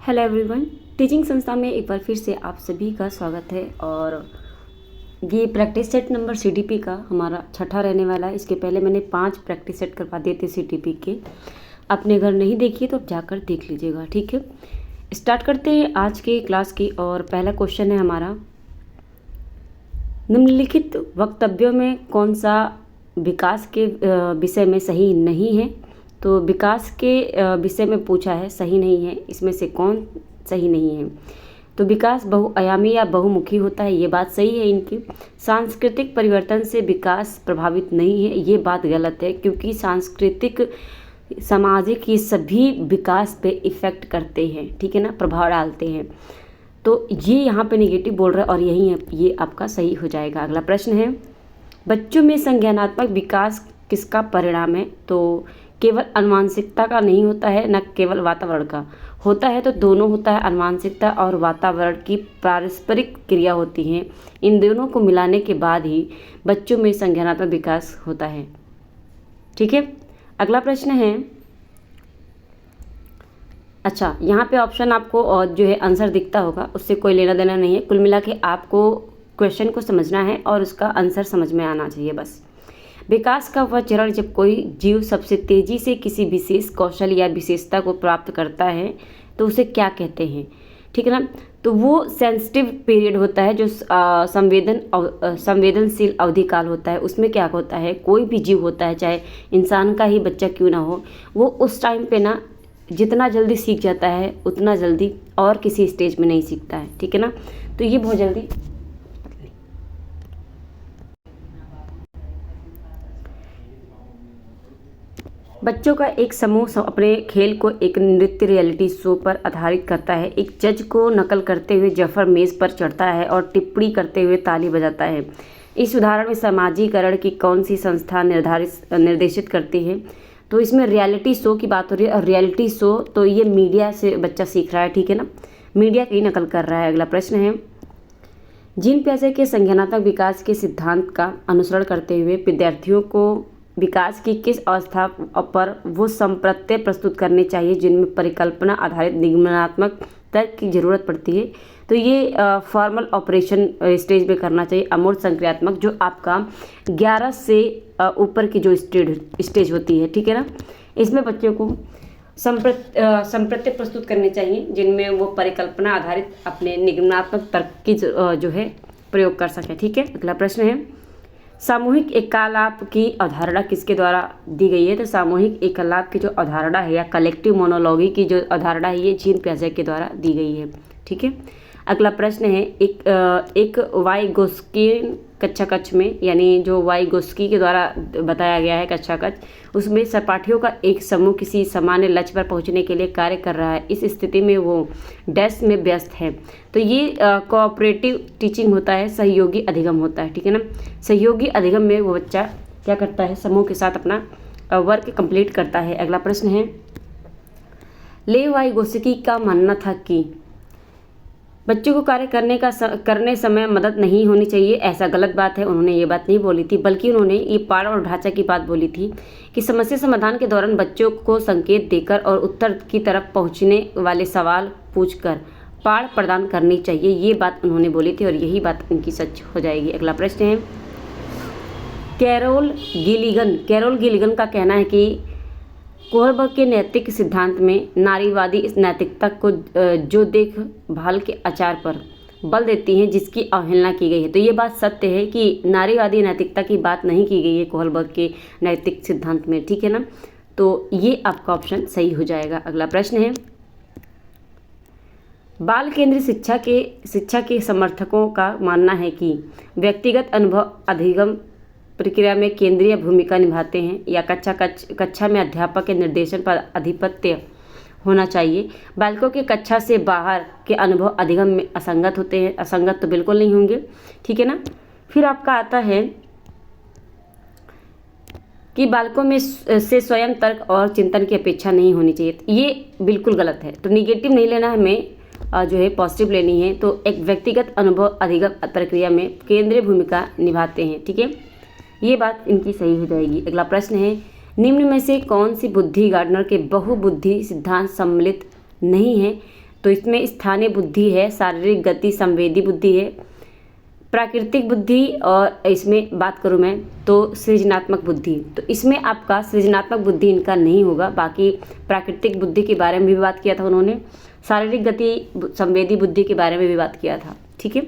Hello everyone, teaching संस्था में एक बार फिर से आप सभी का स्वागत है। और ये प्रैक्टिस सेट नंबर सीटीपी का हमारा छठा रहने वाला है। इसके पहले मैंने 5 प्रैक्टिस सेट करवा दिए थे सीटीपी के। अपने घर नहीं देखिए तो जाकर देख लीजिएगा, ठीक है। स्टार्ट करते हैं आज की क्लास की। और पहला क्वेश्चन है हमारा, निम्नलिखित वक्तव्यों में कौन सा विकास के विषय में सही नहीं है। तो विकास के विषय में पूछा है, सही नहीं है, इसमें से कौन सही नहीं है। तो विकास बहुआयामी या बहुमुखी होता है, ये बात सही है इनकी। सांस्कृतिक परिवर्तन से विकास प्रभावित नहीं है, ये बात गलत है, क्योंकि सांस्कृतिक सामाजिक ये सभी विकास पे इफ़ेक्ट करते हैं, ठीक है ना, प्रभाव डालते हैं। तो ये यहाँ पे नेगेटिव बोल रहा है और यही है, ये आपका सही हो जाएगा। अगला प्रश्न है, बच्चों में संज्ञानात्मक विकास किसका परिणाम है। तो केवल आनुवंशिकता का नहीं होता है, न केवल वातावरण का होता है, तो दोनों होता है। आनुवंशिकता और वातावरण की पारस्परिक क्रिया होती है, इन दोनों को मिलाने के बाद ही बच्चों में संज्ञानात्मक विकास होता है, ठीक है। अगला प्रश्न है, अच्छा यहाँ पे ऑप्शन आपको और जो है आंसर दिखता होगा, उससे कोई लेना देना नहीं है। कुल मिला के आपको क्वेश्चन को समझना है और उसका आंसर समझ में आना चाहिए बस। विकास का वह चरण जब कोई जीव सबसे तेज़ी से किसी विशेष कौशल या विशेषता को प्राप्त करता है तो उसे क्या कहते हैं, ठीक है ना। तो वो सेंसिटिव पीरियड होता है, जो संवेदनशील अवधि काल होता है। उसमें क्या होता है, कोई भी जीव होता है, चाहे इंसान का ही बच्चा क्यों ना हो, वो उस टाइम पे ना जितना जल्दी सीख जाता है उतना जल्दी और किसी स्टेज में नहीं सीखता है, ठीक है ना। तो ये बहुत जल्दी बच्चों का एक समूह अपने खेल को एक नृत्य रियलिटी शो पर आधारित करता है। एक जज को नकल करते हुए जफर मेज़ पर चढ़ता है और टिप्पणी करते हुए ताली बजाता है। इस उदाहरण में समाजीकरण की कौन सी संस्था निर्देशित करती है। तो इसमें रियलिटी शो की बात हो रही है, और रियलिटी शो तो ये मीडिया से बच्चा सीख रहा है, ठीक है ना, मीडिया की नकल कर रहा है। अगला प्रश्न है, जीन पियाजे के संज्ञानात्मक विकास के सिद्धांत का अनुसरण करते हुए विद्यार्थियों को विकास की किस अवस्था पर वो संप्रत्यय प्रस्तुत करने चाहिए जिनमें परिकल्पना आधारित निगमनात्मक तर्क की जरूरत पड़ती है। तो ये फॉर्मल ऑपरेशन स्टेज में करना चाहिए, अमूर्त संक्रियात्मक, जो आपका 11 से ऊपर की जो स्टेज होती है, ठीक है ना। इसमें बच्चों को संप्रत्यय प्रस्तुत करने चाहिए जिनमें वो परिकल्पना आधारित अपने निगमनात्मक तर्क की जो है प्रयोग कर सकें, ठीक है। अगला प्रश्न है, सामूहिक एकालाप की अवधारणा किसके द्वारा दी गई है। तो सामूहिक एकालाप की जो अवधारणा है या कलेक्टिव मोनोलॉगी की जो अवधारणा है, ये जीन पियाजे के द्वारा दी गई है, ठीक है। अगला प्रश्न है, एक वाइगोस्की कक्षा कक्ष में, यानी जो वाइगोस्की के द्वारा बताया गया है कक्षा कक्ष, उसमें सहपाठियों का एक समूह किसी सामान्य लक्ष्य पर पहुंचने के लिए कार्य कर रहा है। इस स्थिति में वो डैश में व्यस्त है। तो ये कोऑपरेटिव टीचिंग होता है, सहयोगी अधिगम होता है, ठीक है ना। सहयोगी अधिगम में वो बच्चा क्या करता है, समूह के साथ अपना वर्क कंप्लीट करता है। अगला प्रश्न है, ले वाइगोस्की का मानना था कि बच्चों को कार्य करने समय मदद नहीं होनी चाहिए। ऐसा गलत बात है, उन्होंने ये बात नहीं बोली थी, बल्कि उन्होंने ये पाठ और ढांचा की बात बोली थी कि समस्या समाधान के दौरान बच्चों को संकेत देकर और उत्तर की तरफ पहुंचने वाले सवाल पूछकर पाठ प्रदान करनी चाहिए, ये बात उन्होंने बोली थी और यही बात उनकी सच हो जाएगी। अगला प्रश्न है, कैरोल गिलिगन का कहना है कि कोहलबर्ग के नैतिक सिद्धांत में नारीवादी इस नैतिकता को जो देखभाल के आचार पर बल देती हैं जिसकी अवहेलना की गई है। तो ये बात सत्य है कि नारीवादी नैतिकता की बात नहीं की गई है कोहलबर्ग के नैतिक सिद्धांत में, ठीक है ना। तो ये आपका ऑप्शन सही हो जाएगा। अगला प्रश्न है, बाल केंद्रित शिक्षा के समर्थकों का मानना है कि व्यक्तिगत अनुभव अधिगम प्रक्रिया में केंद्रीय भूमिका निभाते हैं, या कक्षा में अध्यापक के निर्देशन पर आधिपत्य होना चाहिए। बालकों के कक्षा से बाहर के अनुभव अधिगम में असंगत होते हैं। असंगत तो बिल्कुल नहीं होंगे, ठीक है ना। फिर आपका आता है कि बालकों में से स्वयं तर्क और चिंतन की अपेक्षा नहीं होनी चाहिए, ये बिल्कुल गलत है। तो निगेटिव नहीं लेना, हमें जो है पॉजिटिव लेनी है। तो एक व्यक्तिगत अनुभव अधिगम प्रक्रिया में केंद्रीय भूमिका निभाते हैं, ठीक है, ये बात इनकी सही हो जाएगी। अगला प्रश्न है, निम्न में से कौन सी बुद्धि गार्डनर के बहुबुद्धि सिद्धांत सम्मिलित नहीं है। तो इसमें स्थानीय बुद्धि है, शारीरिक गति संवेदी बुद्धि है, प्राकृतिक बुद्धि, और इसमें बात करूँ मैं तो सृजनात्मक बुद्धि। तो इसमें आपका सृजनात्मक बुद्धि इनका नहीं होगा। बाकी प्राकृतिक बुद्धि के बारे में भी बात किया था उन्होंने, शारीरिक गति संवेदी बुद्धि के बारे में भी बात किया था। ठीक है,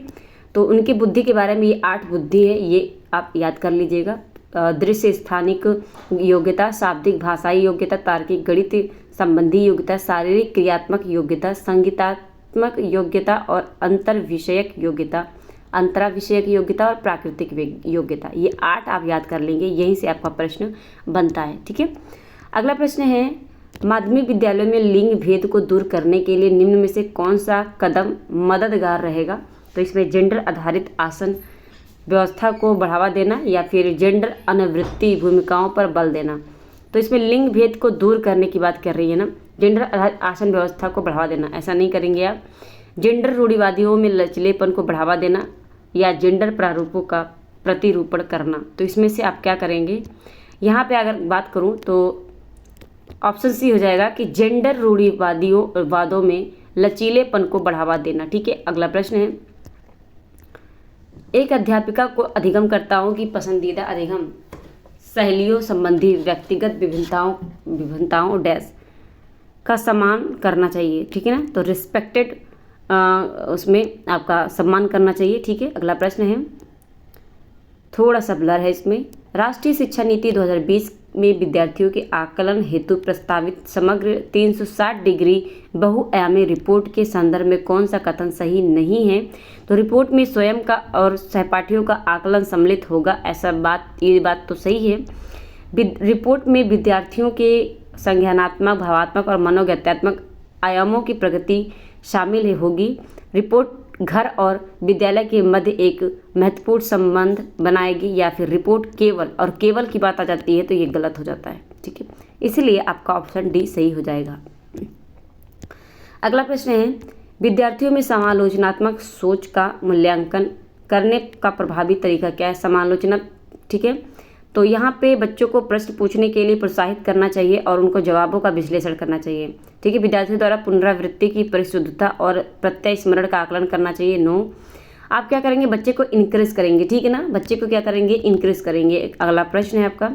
तो उनकी बुद्धि के बारे में ये 8 बुद्धि है, ये आप याद कर लीजिएगा। दृश्य स्थानिक योग्यता, शाब्दिक भाषाई योग्यता, तार्किक गणित संबंधी योग्यता, शारीरिक क्रियात्मक योग्यता, संगीतात्मक योग्यता और अंतर विषयक योग्यता, अंतरा विषयक योग्यता और प्राकृतिक योग्यता। ये 8 आप याद कर लेंगे, यहीं से आपका प्रश्न बनता है। ठीक है, अगला प्रश्न है माध्यमिक विद्यालयों में लिंग भेद को दूर करने के लिए निम्न में से कौन सा कदम मददगार रहेगा। तो इसमें जेंडर आधारित आसन व्यवस्था को बढ़ावा देना या फिर जेंडर अनुवृत्ति भूमिकाओं पर बल देना। तो इसमें लिंग भेद को दूर करने की बात कर रही है ना, जेंडर आधारित आसन व्यवस्था को बढ़ावा देना, ऐसा नहीं करेंगे आप। जेंडर रूढ़िवादियों में लचीलेपन को बढ़ावा देना या जेंडर प्रारूपों का प्रतिरूपण करना। तो इसमें से आप क्या करेंगे, यहाँ पे अगर बात करूँ तो ऑप्शन सी हो जाएगा कि जेंडर रूढ़िवादों में लचीलेपन को बढ़ावा देना। ठीक है, अगला प्रश्न है एक अध्यापिका को अधिगमकर्ताओं की पसंदीदा अधिगम शैलियों संबंधी व्यक्तिगत विभिन्नताओं डैश का सम्मान करना चाहिए। ठीक है ना, तो रिस्पेक्टेड उसमें आपका सम्मान करना चाहिए। ठीक है, अगला प्रश्न है थोड़ा सा ब्लर है इसमें। राष्ट्रीय शिक्षा नीति 2020 में विद्यार्थियों के आकलन हेतु प्रस्तावित समग्र 360 डिग्री बहुआयामी रिपोर्ट के संदर्भ में कौन सा कथन सही नहीं है। तो रिपोर्ट में स्वयं का और सहपाठियों का आकलन सम्मिलित होगा, ये बात तो सही है। रिपोर्ट में विद्यार्थियों के संज्ञानात्मक, भावात्मक और मनोगत्यात्मक आयामों की प्रगति शामिल होगी। रिपोर्ट घर और विद्यालय के मध्य एक महत्वपूर्ण संबंध बनाएगी, या फिर रिपोर्ट केवल की बात आ जाती है तो ये गलत हो जाता है। ठीक है, इसलिए आपका ऑप्शन डी सही हो जाएगा। अगला प्रश्न है विद्यार्थियों में समालोचनात्मक सोच का मूल्यांकन करने का प्रभावी तरीका क्या है। समालोचना, ठीक है, तो यहाँ पे बच्चों को प्रश्न पूछने के लिए प्रोत्साहित करना चाहिए और उनको जवाबों का विश्लेषण करना चाहिए। ठीक है, विद्यार्थियों द्वारा पुनरावृत्ति की परिशुद्धता और प्रत्यय स्मरण का आकलन करना चाहिए। नो, आप क्या करेंगे, बच्चे को इनक्रेज करेंगे। ठीक है ना, बच्चे को क्या करेंगे, इनक्रेज करेंगे। अगला प्रश्न है आपका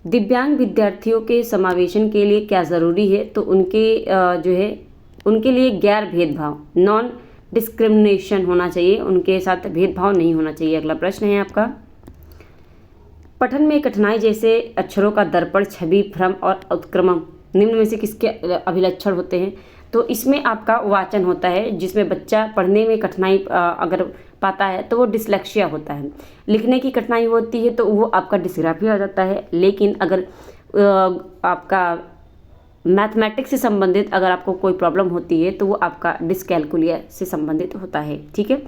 दिव्यांग विद्यार्थियों के समावेशन के लिए क्या ज़रूरी है। तो उनके लिए गैर भेदभाव, नॉन डिस्क्रिमिनेशन होना चाहिए, उनके साथ भेदभाव नहीं होना चाहिए। अगला प्रश्न है आपका पठन में कठिनाई जैसे अक्षरों का दर्पण, छवि, भ्रम और उत्क्रमण निम्न में से किसके अभिलक्षण होते हैं। तो इसमें आपका वाचन होता है, जिसमें बच्चा पढ़ने में कठिनाई अगर पाता है तो वो डिसलेक्सिया होता है। लिखने की कठिनाई होती है तो वो आपका डिस्ग्राफिया हो जाता है। लेकिन अगर आपका मैथमेटिक्स से संबंधित अगर आपको कोई प्रॉब्लम होती है तो वो आपका डिसकैलकुलिया से संबंधित होता है। ठीक है,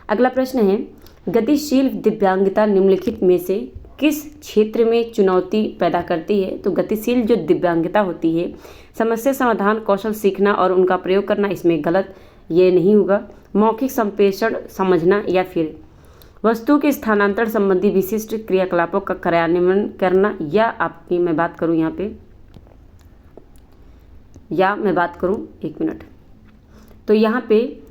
अगला प्रश्न है गतिशील दिव्यांगता निम्नलिखित में से किस क्षेत्र में चुनौती पैदा करती है। तो गतिशील जो दिव्यांगता होती है, समस्या समाधान कौशल सीखना और उनका प्रयोग करना, इसमें गलत, ये नहीं होगा। मौखिक संप्रेषण समझना या फिर वस्तु के स्थानांतरण संबंधी विशिष्ट क्रियाकलापों का कार्यान्वयन करना, या आपकी मैं बात करूं यहाँ पे, या मैं बात करूं एक मिनट, तो यहाँ पे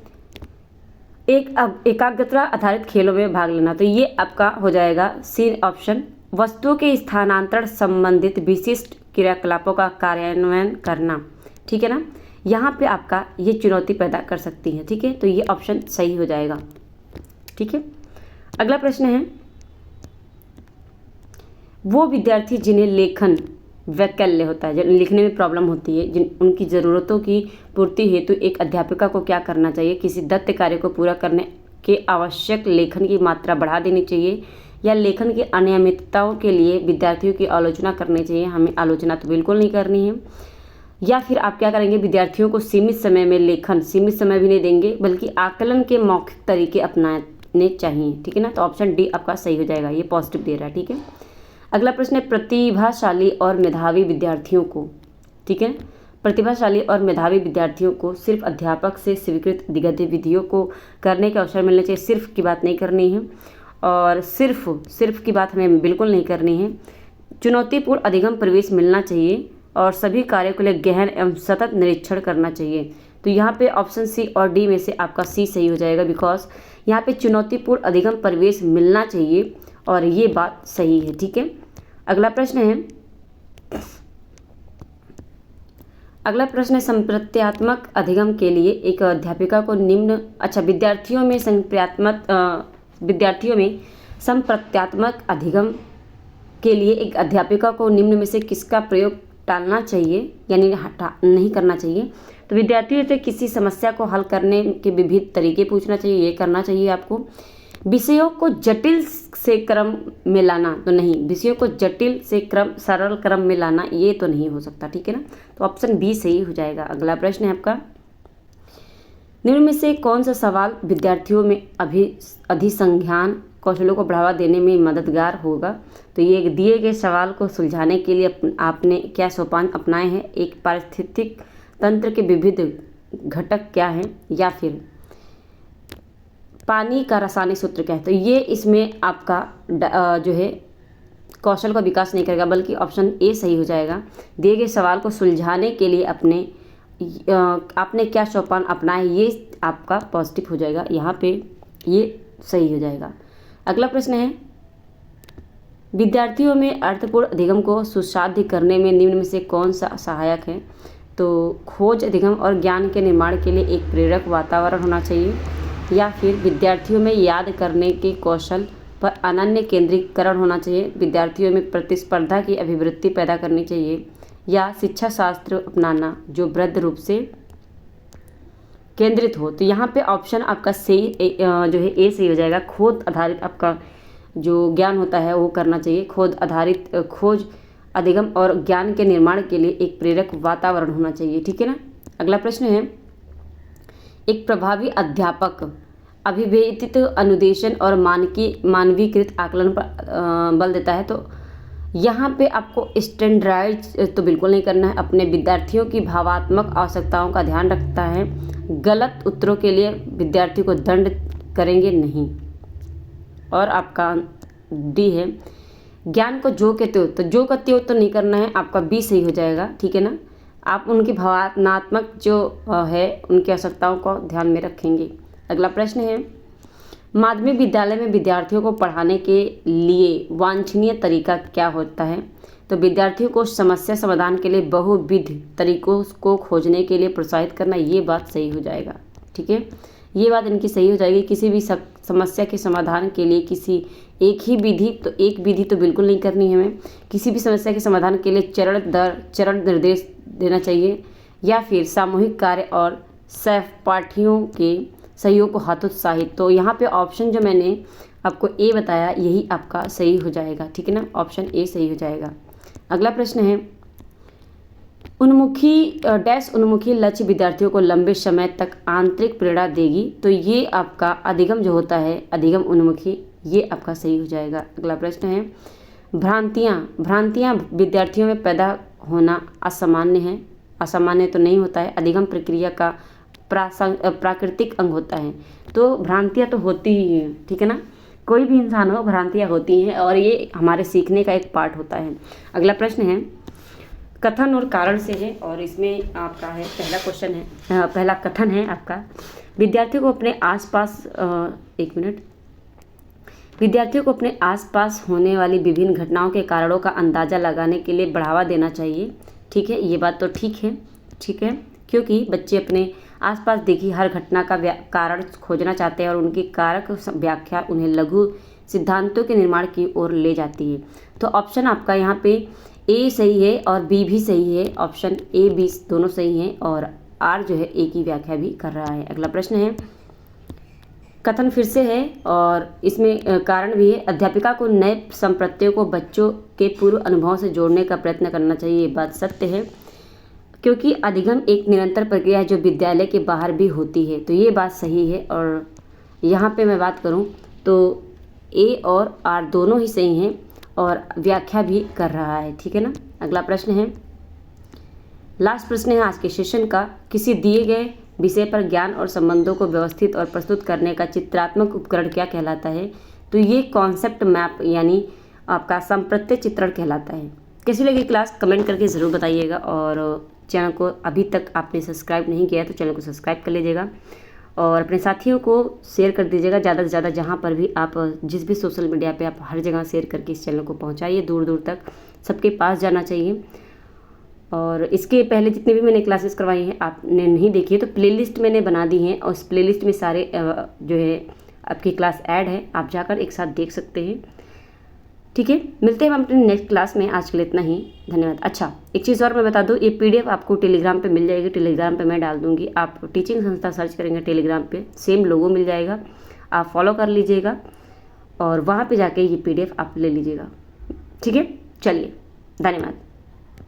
एकाग्रता आधारित खेलों में भाग लेना। तो ये आपका हो जाएगा सी ऑप्शन, वस्तुओं के स्थानांतरण संबंधित विशिष्ट क्रियाकलापों का कार्यान्वयन करना। ठीक है ना, यहाँ पे आपका ये चुनौती पैदा कर सकती है। ठीक है, तो ये ऑप्शन सही हो जाएगा। ठीक है, अगला प्रश्न है वो विद्यार्थी जिन्हें लेखन वैकल्य होता है, जिन लिखने में प्रॉब्लम होती है, जिन उनकी ज़रूरतों की पूर्ति हेतु एक अध्यापिका को क्या करना चाहिए। किसी दत्त कार्य को पूरा करने के आवश्यक लेखन की मात्रा बढ़ा देनी चाहिए, या लेखन की अनियमितताओं के लिए विद्यार्थियों की आलोचना करनी चाहिए। हमें आलोचना तो बिल्कुल नहीं करनी है। या फिर आप क्या करेंगे, विद्यार्थियों को सीमित समय में लेखन, सीमित समय भी नहीं देंगे बल्कि आकलन के मौखिक तरीके अपनाने चाहिए। ठीक है ना, तो ऑप्शन डी आपका सही हो जाएगा, ये पॉजिटिव दे रहा है। ठीक है, अगला प्रश्न है प्रतिभाशाली और मेधावी विद्यार्थियों को, ठीक है, प्रतिभाशाली और मेधावी विद्यार्थियों को सिर्फ अध्यापक से स्वीकृत गतिविधियों को करने का अवसर मिलना चाहिए। सिर्फ की बात नहीं करनी है, और सिर्फ की बात हमें बिल्कुल नहीं करनी है। चुनौतीपूर्ण अधिगम प्रवेश मिलना चाहिए और सभी कार्यों के लिए गहन एवं सतत निरीक्षण करना चाहिए। तो यहाँ पे ऑप्शन सी और डी में से आपका सी सही हो जाएगा, बिकॉज यहाँ पे चुनौतीपूर्ण अधिगम परिवेश मिलना चाहिए और ये बात सही है। ठीक है, अगला प्रश्न है संप्रत्यात्मक अधिगम के लिए एक अध्यापिका को निम्न विद्यार्थियों में संप्रत्यात्मक अधिगम के लिए एक अध्यापिका को निम्न में से किसका प्रयोग टालना चाहिए यानी नहीं करना चाहिए। तो विद्यार्थियों से किसी समस्या को हल करने के विविध तरीके पूछना चाहिए, ये करना चाहिए आपको। विषयों को जटिल से क्रम में लाना तो नहीं, विषयों को जटिल से सरल क्रम में लाना ये तो नहीं हो सकता। ठीक है ना, तो ऑप्शन बी सही हो जाएगा। अगला प्रश्न है आपका, निम्न में से कौन सा सवाल विद्यार्थियों में अधिसंज्ञान कौशलों को बढ़ावा देने में मददगार होगा। तो ये दिए गए सवाल को सुलझाने के लिए आपने क्या सोपान अपनाए हैं। एक, पारिस्थितिक तंत्र के विविध घटक क्या हैं, या फिर पानी का रासायनिक सूत्र क्या है। तो ये इसमें आपका जो है कौशल का विकास नहीं करेगा, बल्कि ऑप्शन ए सही हो जाएगा। दिए गए सवाल को सुलझाने के लिए आपने क्या सोपान अपनाए, ये आपका पॉजिटिव हो जाएगा, यहाँ पे ये सही हो जाएगा। अगला प्रश्न है, विद्यार्थियों में अर्थपूर्ण अधिगम को सुसाध्य करने में निम्न में से कौन सा सहायक है। तो खोज, अधिगम और ज्ञान के निर्माण के लिए एक प्रेरक वातावरण होना चाहिए, या फिर विद्यार्थियों में याद करने के कौशल पर अनन्य केंद्रीकरण होना चाहिए, विद्यार्थियों में प्रतिस्पर्धा की अभिवृत्ति पैदा करनी चाहिए, या शिक्षा शास्त्र अपनाना जो वृद्ध रूप से केंद्रित हो। तो यहाँ पे ऑप्शन आपका सही जो है ए सही हो जाएगा। खोज आधारित आपका जो ज्ञान होता है वो करना चाहिए। खोज, अधिगम और ज्ञान के निर्माण के लिए एक प्रेरक वातावरण होना चाहिए। ठीक है ना, अगला प्रश्न है, एक प्रभावी अध्यापक अभिव्यक्तित्व, अनुदेशन और मानवीकृत आकलन पर बल देता है। तो यहाँ पे आपको स्टैंडर्डाइज तो बिल्कुल नहीं करना है, अपने विद्यार्थियों की भावात्मक आवश्यकताओं का ध्यान रखता है, गलत उत्तरों के लिए विद्यार्थी को दंड करेंगे नहीं। और आपका डी है, ज्ञान को जो कहते हो तो जो कहते हो तो नहीं करना है, आपका बी सही हो जाएगा। ठीक है ना, आप उनकी भावनात्मक जो है उनकी आवश्यकताओं को ध्यान में रखेंगे। अगला प्रश्न है, माध्यमिक विद्यालय में विद्यार्थियों को पढ़ाने के लिए वांछनीय तरीका क्या होता है। तो विद्यार्थियों को समस्या समाधान के लिए बहुविध तरीकों को खोजने के लिए प्रोत्साहित करना, ये बात सही हो जाएगा। ठीक है, ये बात इनकी सही हो जाएगी। किसी भी समस्या के समाधान के लिए किसी एक विधि तो बिल्कुल नहीं करनी है हमें। किसी भी समस्या के समाधान के लिए चरण दर चरण निर्देश देना चाहिए, या फिर सामूहिक कार्य और सहपाठियों के सहयोग को हतोत्साहित। तो यहाँ पे ऑप्शन जो मैंने आपको ए बताया यही आपका सही हो जाएगा। ठीक है ना, ऑप्शन ए सही हो जाएगा। अगला प्रश्न है, उन्मुखी लक्ष्य विद्यार्थियों को लंबे समय तक आंतरिक प्रेरणा देगी। तो ये आपका अधिगम जो होता है, अधिगम उन्मुखी, ये आपका सही हो जाएगा। अगला प्रश्न है, भ्रांतियाँ विद्यार्थियों में पैदा होना असामान्य तो नहीं होता है, अधिगम प्रक्रिया का प्राकृतिक अंग होता है। तो भ्रांतियाँ तो होती ही हैं। ठीक है ना, कोई भी इंसान हो, भ्रांतियाँ होती हैं और ये हमारे सीखने का एक पार्ट होता है। अगला प्रश्न है, कथन और कारण से है, और इसमें आपका है पहला कथन है आपका, विद्यार्थियों को अपने आसपास होने वाली विभिन्न घटनाओं के कारणों का अंदाज़ा लगाने के लिए बढ़ावा देना चाहिए। ठीक है, ये बात तो ठीक है, क्योंकि बच्चे अपने आसपास देखी हर घटना का कारण खोजना चाहते हैं और उनकी कारक व्याख्या उन्हें लघु सिद्धांतों के निर्माण की ओर ले जाती है। तो ऑप्शन आपका यहाँ पे ए सही है और बी भी सही है। ऑप्शन ए बी दोनों सही हैं और आर जो है ए की व्याख्या भी कर रहा है। अगला प्रश्न है, कथन फिर से है और इसमें कारण भी है, अध्यापिका को नए संप्रत्ययों को बच्चों के पूर्व अनुभव से जोड़ने का प्रयत्न करना चाहिए। ये बात सत्य है, क्योंकि अधिगम एक निरंतर प्रक्रिया है जो विद्यालय के बाहर भी होती है। तो ये बात सही है, और यहाँ पे मैं बात करूँ तो ए और आर दोनों ही सही हैं और व्याख्या भी कर रहा है। ठीक है ना, अगला प्रश्न है, लास्ट प्रश्न है आज के सेशन का, किसी दिए गए विषय पर ज्ञान और संबंधों को व्यवस्थित और प्रस्तुत करने का चित्रात्मक उपकरण क्या कहलाता है। तो ये कॉन्सेप्ट मैप यानी आपका संप्रत्य चित्रण कहलाता है। कैसी लगी क्लास कमेंट करके ज़रूर बताइएगा, और चैनल को अभी तक आपने सब्सक्राइब नहीं किया है तो चैनल को सब्सक्राइब कर लीजिएगा और अपने साथियों को शेयर कर दीजिएगा ज़्यादा से ज़्यादा। जहाँ पर भी आप जिस भी सोशल मीडिया पे आप हर जगह शेयर करके इस चैनल को पहुँचाइए, दूर दूर तक सबके पास जाना चाहिए। और इसके पहले जितने भी मैंने क्लासेस करवाई हैं आपने नहीं देखी है तो प्लेलिस्ट मैंने बना दी हैं और उस प्लेलिस्ट में सारे जो है आपकी क्लास ऐड है, आप जाकर एक साथ देख सकते हैं। ठीक है, मिलते हैं हम अपने नेक्स्ट क्लास में। आज के लिए इतना ही, धन्यवाद। अच्छा, एक चीज़ और मैं बता दूं, ये PDF आपको टेलीग्राम पे मिल जाएगी, टेलीग्राम पे मैं डाल दूंगी। आप टीचिंग संस्था सर्च करेंगे टेलीग्राम पे, सेम लोगो मिल जाएगा, आप फॉलो कर लीजिएगा और वहाँ पे जाके ये PDF आप ले लीजिएगा। ठीक है, चलिए, धन्यवाद।